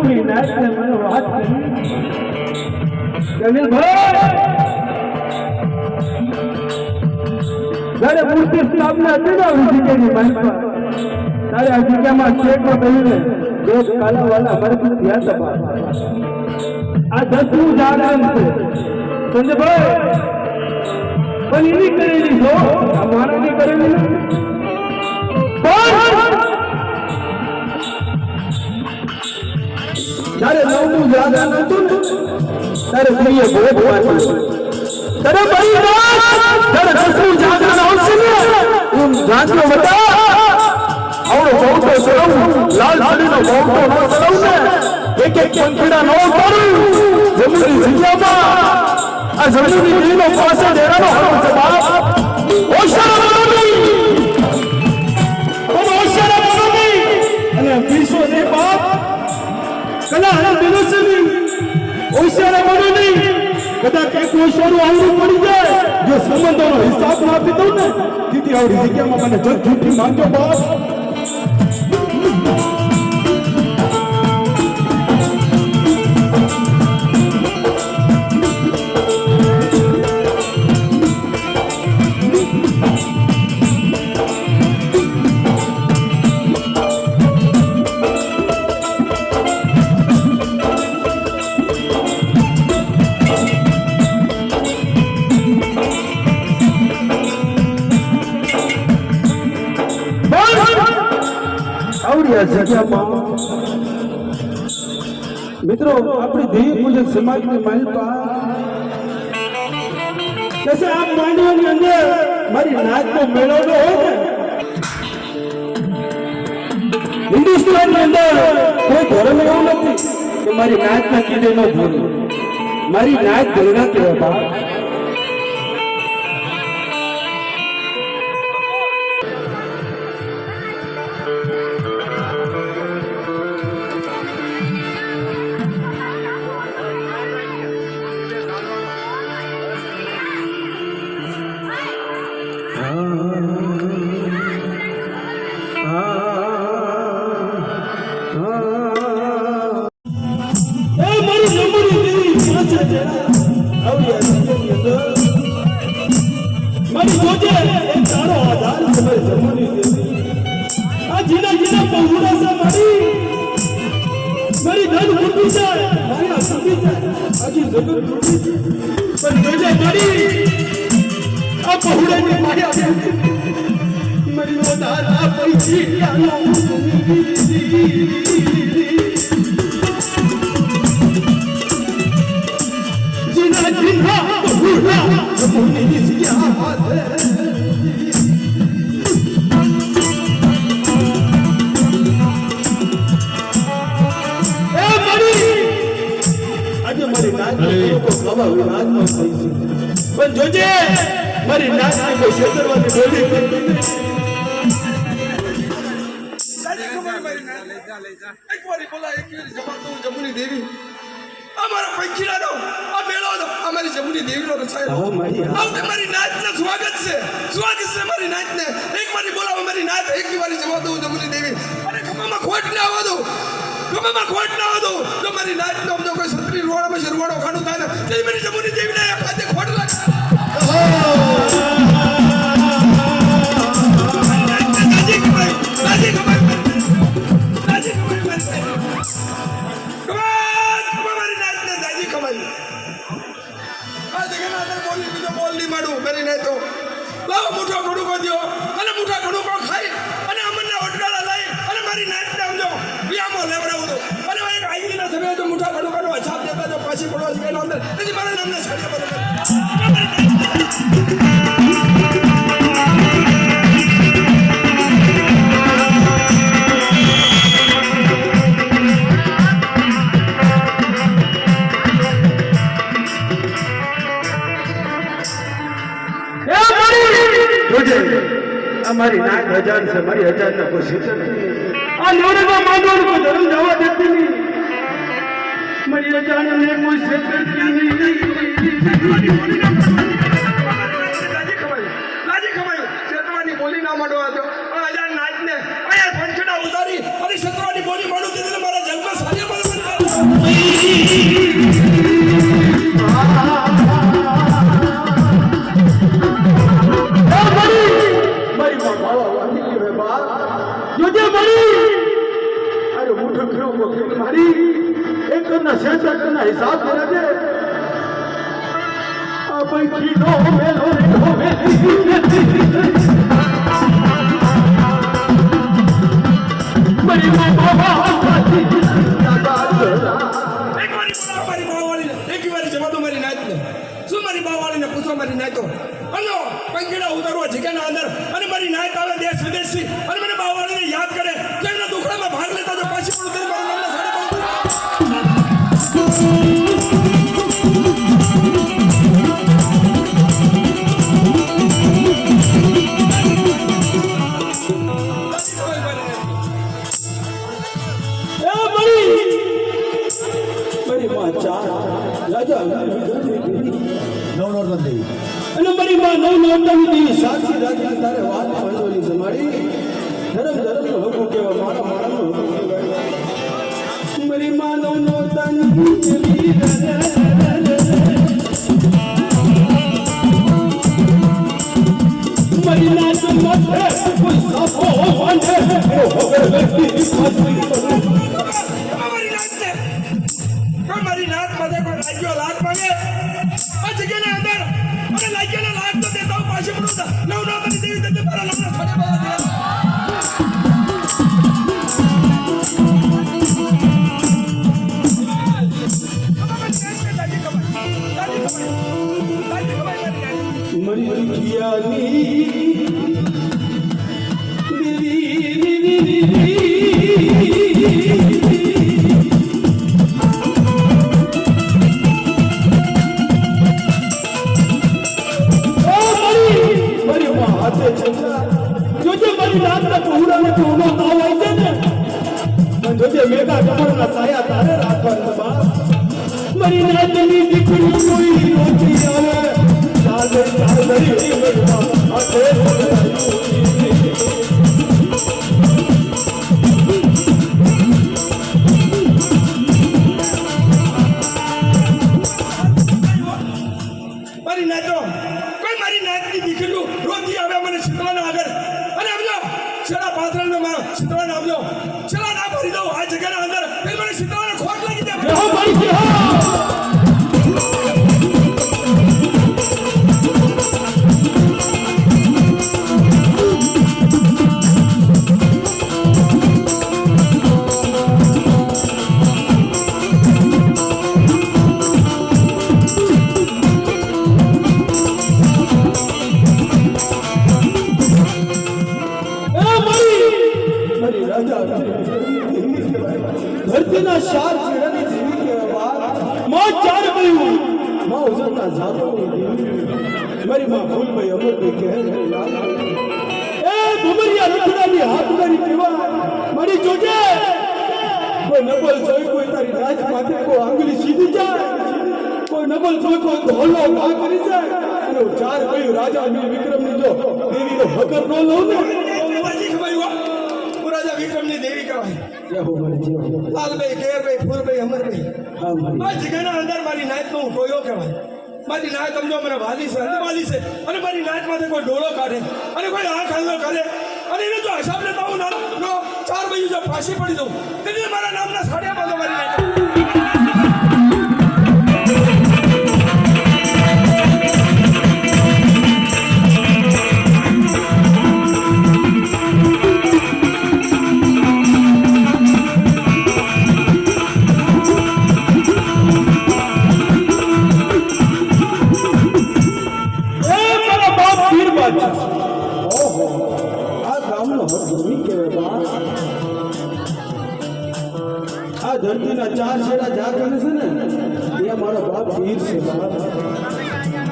જમુની નાચને મને વાત કરી ગણેશભાઈ જ્યારે મૂર્તિ સ્થાપના હતી ને વિજયની માનપા તારે આ જગ્યામાં સ્ટેટમાં કહ્યું ને દેશ કાલાવાલા અમારે ત્યાં હતા આ 10મું જાગરણ છે સંજયભાઈ પણ એની કરેલી છો મારાની કરેલી જ્યારે 9મું જાગરણ હતું ને ત્યારે પ્રિય ભોગ વાંચ્યું ત્યારે ભાઈ જ્યારે 10મું જાગરણ આવશે ને હું જાગ્યો બતા આવડો બહુતો ચલાવું લાલ સાડીનો બહુતો ન ચલાવું ને એક પંખીડા ન કરું જમણી જગ્યામાં આ જમણી દેવીનો પાસે ડેરાનો હરો છે બાપ ઓશિયારા બનો નહીં અને વિશ્વ દે બાપ કલા હરા દેનો છે નહીં ઓશિયારા બનો નહીં કદાચ એક ઓશિયારું આવડું પડી જાય જો સંબંધોનો હિસાબ ના આપી દઉં ને દીદી આવડી જગ્યામાં મને જગ જૂઠી માંગજો બાપ મિત્રો આપણી દેવી પૂજક સમાજની માલપા કસે આ માંડવાની અંદર મારી નાચનો મેળો હોય ને હિન્દુસ્તાનની અંદર કોઈ ધર્મ એવું નથી કે મારી નાચના કીડે ન ધોરી મારી નાચ ધરણા કહેવા મારી જોજે એક તારો આધાર છે મારી જમવાની દેવી આ જીના જીના પહોળા છે મારી ધન ઉઠી જાય મારી આ સુખી જાય આજી જગત ઉઠી પણ જોજે મારી આ પહોળાની માયા મારી આધાર આ પૈસી આનો જીના જીના પહોળા જમવાની સિયા પણ જોજે મારી નાચની કોઈ છેતરવાની બોલી એકવારી બોલા એકવારી જવાબ દઉં જમુની દેવી અમારા પંખીડાનો આ મેળો અમારી જમુની દેવીનો રચાયો મારી નાચને સ્વાગત છે મારી નાચને એકવારી બોલાવો મારી નાચ એકવારી જવાબ દઉં જમુની દેવી અને ખમામાં ખોટ ના આવવા દો જો મારી નાચ નો જો કોઈ સત્રી રોડામાં શરવાડો ખાડું થાય ને તે મારી જમુની દેવીને ખાતે ખોટ લાગે લાવો મોટો ઘડુકો દો અને મોટા ઘડુકો ખાઈ અને અમરના ઓટડાલા લઈ અને મારી નાચને સમજો વિયામો લેવડાવું દો અને એક આઈડીના સમયે તો મોટા ઘડુકાનો અછાપ દેતા તો પાછી પડવા શીખેલો અંદર તેથી મારા નામને સાડિયા બરોબર મારી નાક હજાર છે મારી હજાર ના કોઈ શિક્ષણ આ નોડમાં માંગવાનું કોઈ ધર્મ જવા દેતી નહીં મારી હજાર ને કોઈ શિક્ષણ શેતવાની બોલી ના માંડવા દો હજાર નાચ ને અહીંયા પંચડા ઉતારી અને શેતવાની બોલી માંડું મારા જન્મ સારી મળી અરે મુઠો ખરો કોકી મારી એક કરના સેસા કરના હિસાબ કરે આ પૈકી નો મેલો મરી બાબા પૂછો મારી નાયતો અનો પંખીડા ઉતારવા જગ્યાના અંદર અને મારી નાયત આવે દેશ વિદેશથી અને મને બાવાળીને યાદ કરે જેના દુખડામાં ભાગ લેતા જો પાછી પડું તેની મારું નામને સાડે અને મારી માં નવ નોટની દેવી સાચી રાજી તારે વાત મળવાની છે મારી ધર્મ નો લોકો કેવા મારા મારાનો લોકો કહેવાય મારી માં નવ નોટની દેવી મારી નાચ મત કોઈ સાફો વાંધે ઓ હવે વ્યક્તિ મારી નાચ માટે કોઈ રાજ્યો લાગ માંગે આ જગ્યાના અંદર અને લાગ્યાના લાગ તો દેતા હું પાછી પડું નવ નવની દેવી દેતે મારા નામના સાડે બાવા મરી કિયાની મેઘા કમરના સાયા તારે રાખવાનું મરી નાચની દીકરી કોઈ રોટી આવે ચાલે ચાલરી મેઘા આતે મારી નાચો કોઈ મારી નાચની દીકરીઓ રોટી આવે મને શીતળાના આગળ અને આવજો છેડા પાત્રનો માં શીતળાને આવજો છેડા ના ભરી દઉં આ જગ્યાના અંદર ફેર મને શીતળાને ખોટ લાગી દે હો ભાઈ હો ધરતીના શાર ચેડાની દેવી કહેવાય માં ચાર ગયું માં ઉજળના ઝાપોની દેવી મારી માં ફૂલભાઈ અમરભાઈ કહે એ ભુમરિયા રખડાની હાથડાની કહેવાય મારી જોજે કોઈ નબલ જોઈ કોઈ તારી રાજ માથે કોઈ આંગળી સીધી જાય કોઈ નબલ જોઈ કોઈ ધોલો ઘા કરી જાય અને ચાર ગયું રાજા વીર વિક્રમની જો દેવીનો હકર ન લઉં ને રાજા વિક્રમની દેવી કહેવાય લાલભાઈ કેરભાઈ ફૂલભાઈ અમરભાઈ આ જગ્યાના અંદર મારી નાયત નો ટોયો કહેવાય મારી નાયત સમજો મને વાલી છે વાલી છે અને મારી નાયત માંથી કોઈ ડોળો કાઢે અને કોઈ આંખ હાલો કરે અને એને જો હિસાબ લેતા હું નામ ચાર ભાઈઓ જો ફાંસી પડી દઉં તેથી મારા નામના સાડિયા બાંધો મારી નાયત ધરતીના ચાર છેડા જાગને છે ને એ મારો બાપ વીર છે બાપ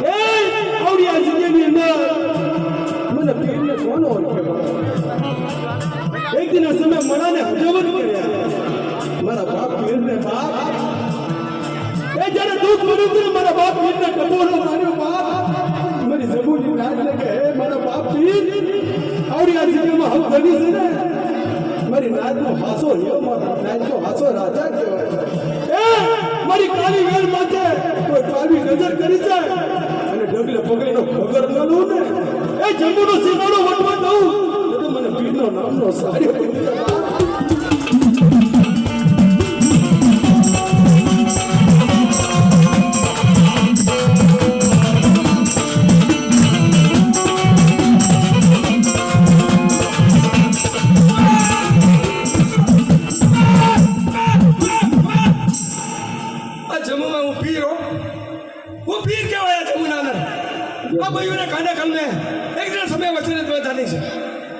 એ આવડિયા જિંદગીની અંદર મને પીરને કોણ ઓળખે એક દિન સમય મણાને હજવત કર્યા મારા બાપ પીરને બાપ એ જ્યારે દુઃખ મળ્યું હતું મારા બાપ પીરને કબૂલો માર્યો બાપ મારી જબૂની રાત કે મારા બાપ પીર આવડિયા જિંદગીમાં હમ ધની છે ને મારી નાયતનો હાસો લ્યો મારા નાયતનો હાસો રાજા કહેવાય એ મારી કાલી વેલ માથે કોઈ કાલી નજર કરી જાય અને ડગલે પગલેનો ખબર ન લઉં ને એ જંબુનો સીમાડો વટવા દઉં તો મને પીરનો નામ નામનો સારો આ જમુમાં હું પીર હો. હું પીર કહેવાય આ જમુના અંદર. આ ભાઈઓને કાંડા કલમે એક દિન સમય વચ્ચે થવાની છે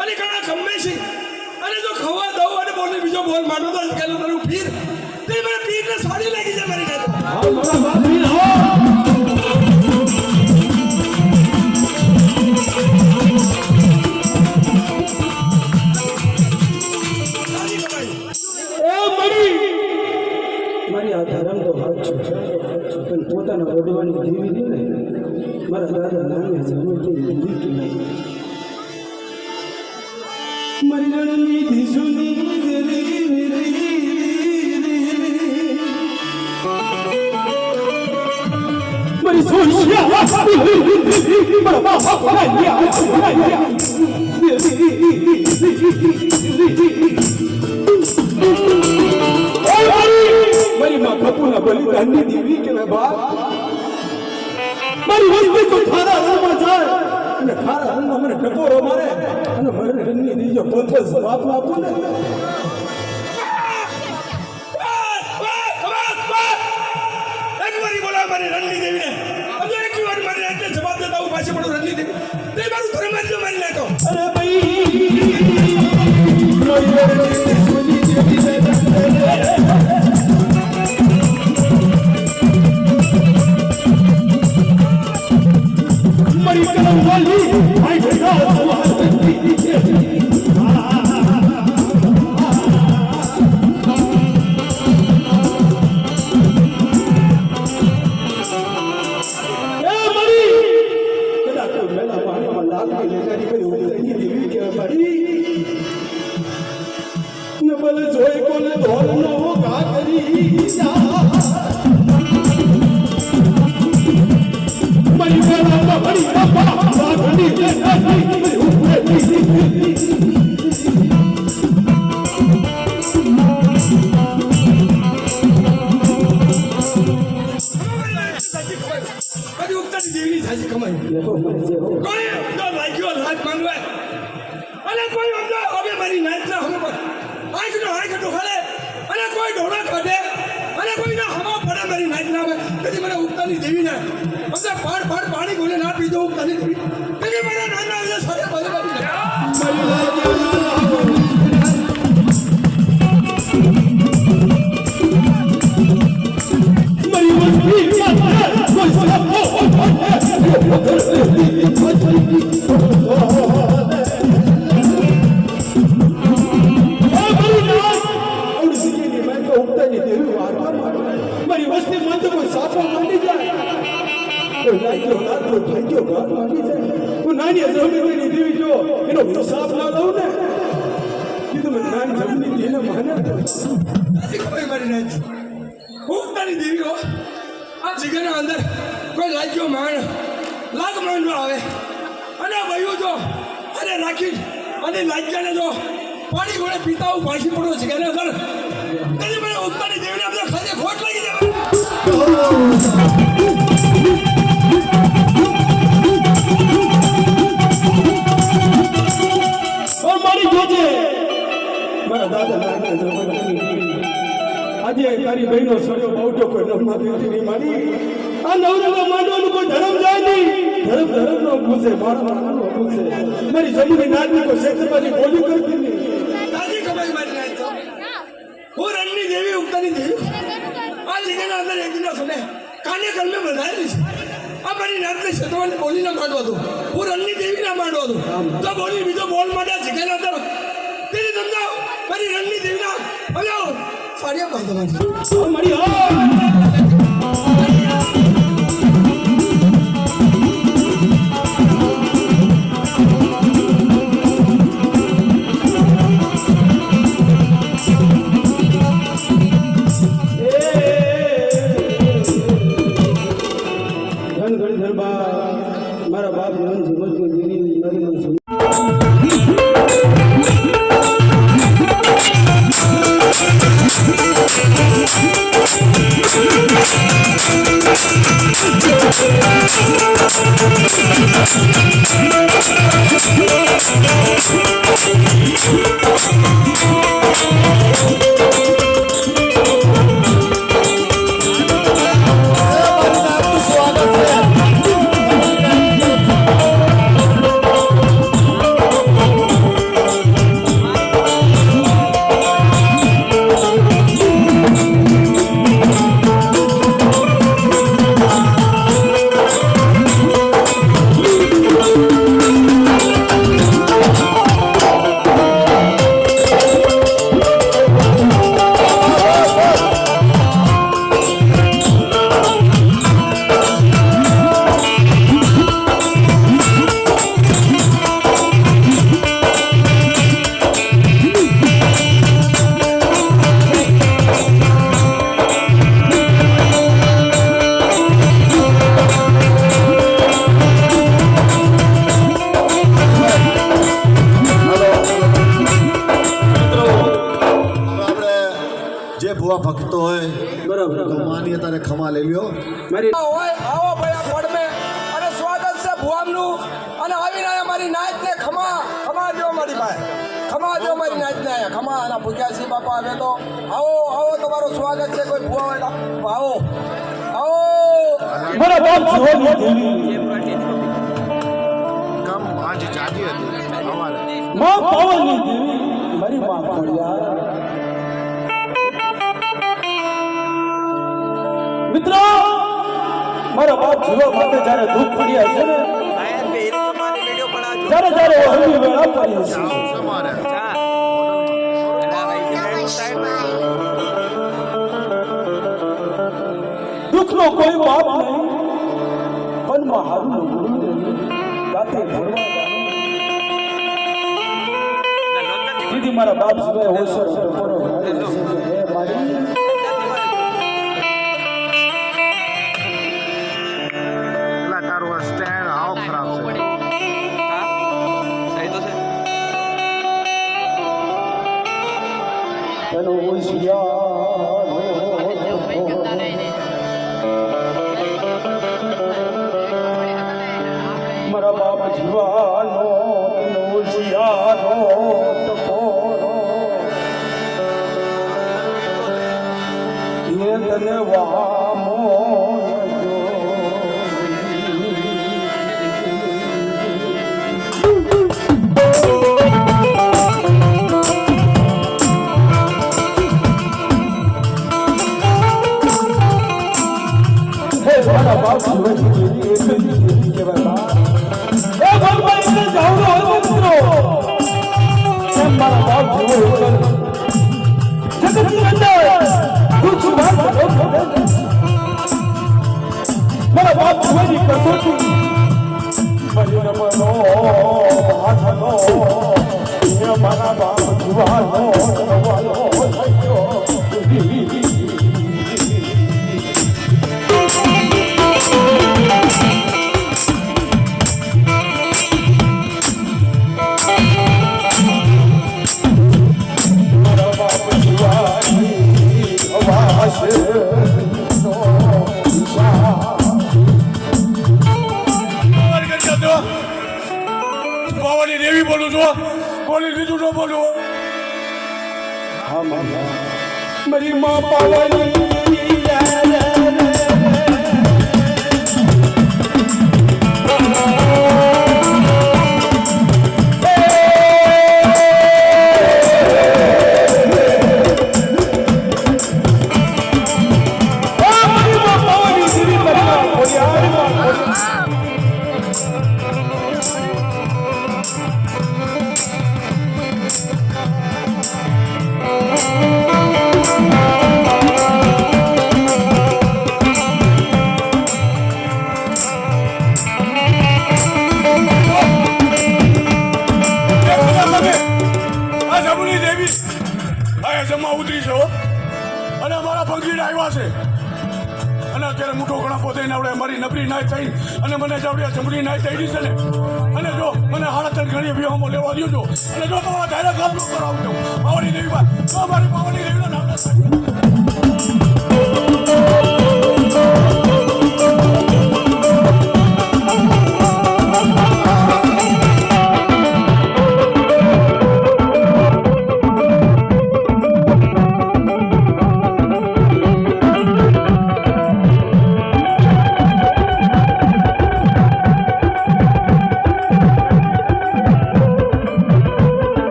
અને ઘણા ગમે છે અને જો ખવા દઉં અને બોલે બીજો બોલ માંડો તો કે તારું પીર તે મને પીરને સાડી લાગી જાય મારી કાતો. હા મારા બાપ પીર હો. મારી આ ધર્મ તો હાથ છે પણ પોતાના વડવાની જીવી દી ને મારા દાદા નાને જમીતી દીધી નહીં. મારી રણની દિશુની મારી સોશિયા મારા બાપા મારી માં કપૂરના બલિદાનની દેવી કે મેં બાપ મારી વસ્તી તો ખારા રંગમાં જાય અને ખારા રંગમાં મને ટકોરો મારે અને મને રંગની દીજો પંથસ બાપ આપું ને એક વારી બોલા મારી રણની દેવીને હજુ એક વાર મારી રાતે જવાબ દેતા હું પાછી પડું રણની દેવી તે મારું ધર્મ જ મારી લેતો. અરે ભાઈ સોની દેવી મારી કલમ વાલી આઈ ગયો સવાલ જોઈ કોને ધોલ નો ઘા કરી મારી બેલા મારી બાપા સાગની કદી ઉગતાની દેવીની સાચી કમાઈ કોઈ તો લાગ્યો લાખ માંગવા અને કોઈ સમજો હવે મારી નાચના હમ આંખ ડોખાડે અને કોઈ ઢોળા કાઢે અને કોઈના હવા પડે મારી નાચ ના આવે તેથી મને ઉગતાની દેવીને અમને પાડ પાણી ગોલે ના પીધો ઉગતાની દેવી તેથી મારા નાના આવે સાથે બાજુ મારી વસ્તી માં તો કોઈ સાપો માંડી જાય કોઈ લાગ્યો લાગ્યો ભાગ્યો ઘાટ માંડી જાય હું નાની જમીનની દેવી જો એનો હિસાબ ના દઉં ને કીધું મેં નાની જમીનની દેવીને માને કોઈ મારી નાચ ઉગતાની દેવી હો આ જગ્યાના અંદર કોઈ લાગ્યો માણ લાગ માંડવો આવે અને વયું જો અને રાખી અને લાગ્યાને જો પાણી ગોળે પીતા હું પાછી પડો જગ્યાને અંદર તેથી મને ઉગતાની દેવીને આપણે ખાતે ખોટ લાગી જાય. મારી જોજે મારા દાદા આજે તારી બહેનો સડ્યો બાવટો કોઈ નમના દેતી નહીં મારી આ નવરંગા માંડવાનું કોઈ ધર્મ જાય નહીં ધર્મ નો પૂછે મારા નો પૂછે મારી જમીની નાદની કોઈ ક્ષેત્રમાંથી બોલી કરતી નહીં તાજી ખબર મારી નાચ તો હું રણની દેવી ઉગતાની દેવી આ જગ્યાના અંદર એક દિન સુને કાને કલમે બંધાયેલી છે આ મારી નાચને ક્ષેત્રમાંથી બોલી ના માંડવા દઉં હું રણની દેવી ના માંડવા દઉં તો બોલી બીજો બોલ માંડ્યા જગ્યાના અંદર તેને સમજાવ મારી રણની દેવીના હવે સાડિયા બાંધો મારી મારા બાપ જીવન જીવન ભક્તો હોય બરાબર તો માનીએ તારે ખમા લઈ લ્યો મારી હોય આવો ભાઈ આ પડ મે અને સ્વાગત છે ભુવામનું અને આવીને આયા મારી નાચને ખમા દો મારી ભાઈ ખમા દો મારી નાચને આયા ખમા અને ભૂખ્યા સી બાપા આવે તો આવો તમારું સ્વાગત છે કોઈ ભુવા હોય તો આવો મારા બાપ જીવોની દેવી કમ આજ જાગી હતી અમારે માં પાવનની દેવી મારી માં ખોડિયાર મિત્રો મારા બાપ જીવો માટે જ્યારે દુઃખ પડ્યા છે ને જ્યારે હરવી વેળા પડી છે અમારે દુઃખનો કોઈ બાપ નહીં મનમાં હારું ગુરુ નહીં રાતે ભણવા દીદી મારા બાપ સિવાય હોશર ટકોરો હે મારી તારું સ્ટેન્ડ આવ ખરાબ છે એનો હોશિયાર મારા બાપ જીવાનો એનો હોશિયારો ટકોરો એ તને વામો મારા બાપ જીવનની એક જ દેવી કહેવાય એ ભગવાનને જાવડો હોય મિત્રો એમ મારા બાપ જીવો જગતની અંદર દુઃખ સુધાર મારા બાપ જીવનની કસોટી મરીને મનો હાથનો એ મારા બાપ જીવાનો નવાયો થયો બાવાની દેવી બોલું છું બોલી બીજું ન બોલું મારી માં પાવાની ઉતરી છે અને અમારા પંખી આવ્યા છે અને અત્યારે મોટો ઘણા પોતે આવડે મારી નબળી નાય થઈ અને મને જાવડે જમણી નાય થઈ છે ને અને જો મને હાડા ઘણી વિવાહમાં લેવા દો અને જો તમારા ધારા કામ ન કરાવજો પાવાની દેવીમાં તો અમારી પાવાની દેવીના નામ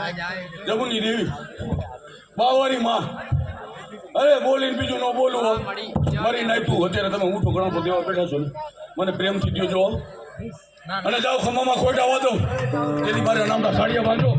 જમુની દેવી બાવારી માં અરે બોલીને બીજું ન બોલું મારી નાખ્યું અત્યારે તમે હું તો ઘણા દેવા બેઠા છો ને મને પ્રેમથી દ્યો છો અને જાઓ ખમામાં ખોટા વાદો તેથી મારે નામના સાડિયા બાંધો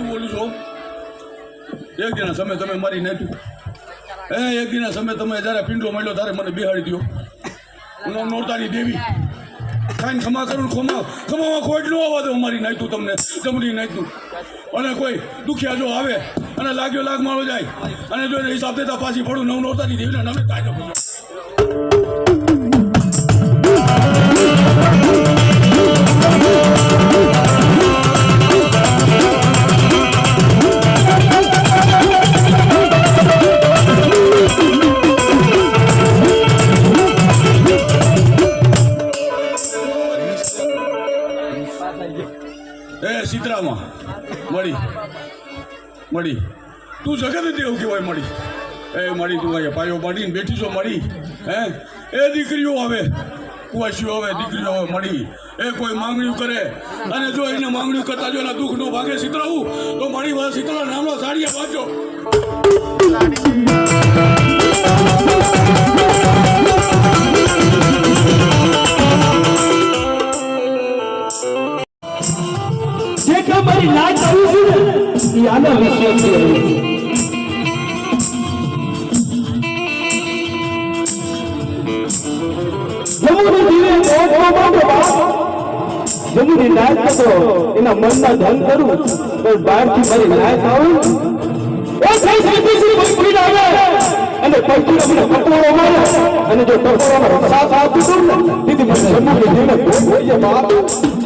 બોલું છો એક દિના સમય તમે મારી નાખ્યું એક દિના સમય તમે જ્યારે પિંડો મળ્યો ત્યારે મને બિહાડી દો નોરતાની દેવી ખાઈને ખમા કરું ખમામાં ખોટ ન આવવા દો મારી નાખ્યું તમને જમણી નાખ્યું અને કોઈ દુખિયા જો આવે અને લાગ્યો લાગ મારો જાય અને જો એને હિસાબ દેતા પાછી પડું નોરતાની દેવીના નામે કાયદો કર્યો સીતરામાં મળી તું જગત દેવ કહેવાય મળી મળી તું અહીંયા પાયો પાડીને બેઠી છો મળી એ દીકરીઓ આવે કુવાસીઓ આવે દીકરીઓ આવે મળી કોઈ માંગણીઓ કરે અને જો એને માંગણીઓ કરતા જો એના દુઃખ નો ભાગે સીતરાવું તો મળી સીતરા નામનો સાડિયા વાંચો મારી લાજ આવી છે ને એ આના વિશે છે જમુની લાજ તો એના મનના ધન કરું પણ બહારથી મારી લાજ આવું એ થઈ શ્રી ભક્તિ આવે અને પછી અમને પટોળો મારે અને જો પટોળામાં સાથ આપી દઉં ને તેથી મને જમુની જીવન હોય છે બાપ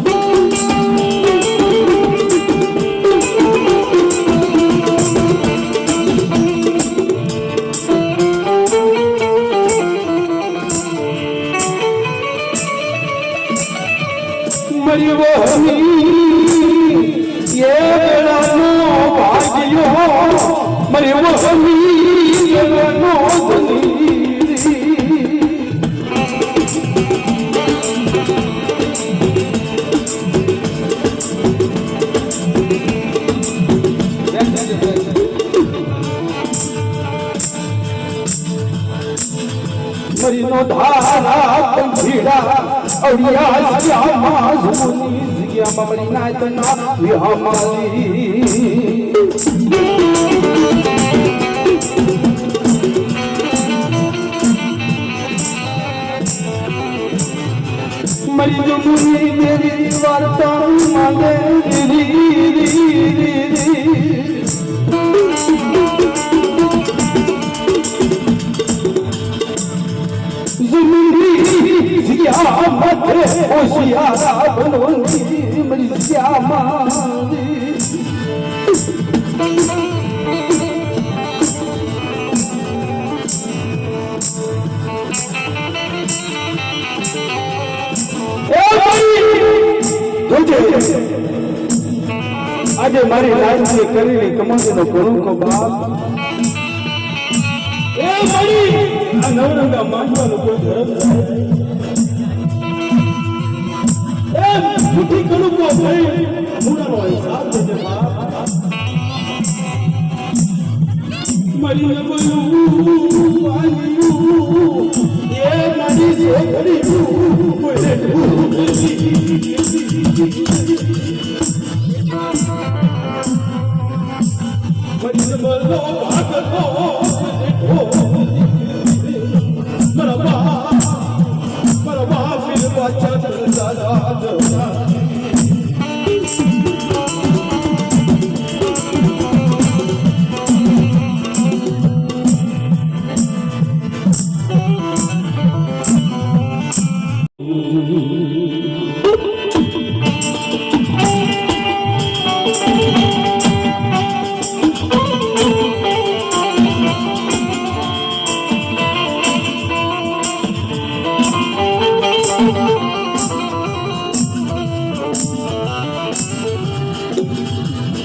મરી વહમી એ બેડાનો ભાગ્યો મરી વહમી એ બેડાનો મરીનો ધારા પંખીડા અડિયા શ્યામા ઝુની જગ્યામાં મળી ના તના વિહામાલી મરી જમુની દેવી વાર્તા માંગે હોશિયારા બનોની મરી શ્યામા આજે મારી લાઈફની કરેલી કમાણીનો કરું બાપ એ મળી આ નવરંગા માંગવાનો કોઈ ધર્મ મુઠી કરું કો ભાઈ મુડાનો હિસાબ દેજે બાપ મરી ગયું પાયું એ મારી સે કરી કોઈને મરી મરનો ભાગતો મરવા ફિર પાછા દાદા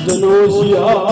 જનોશિયા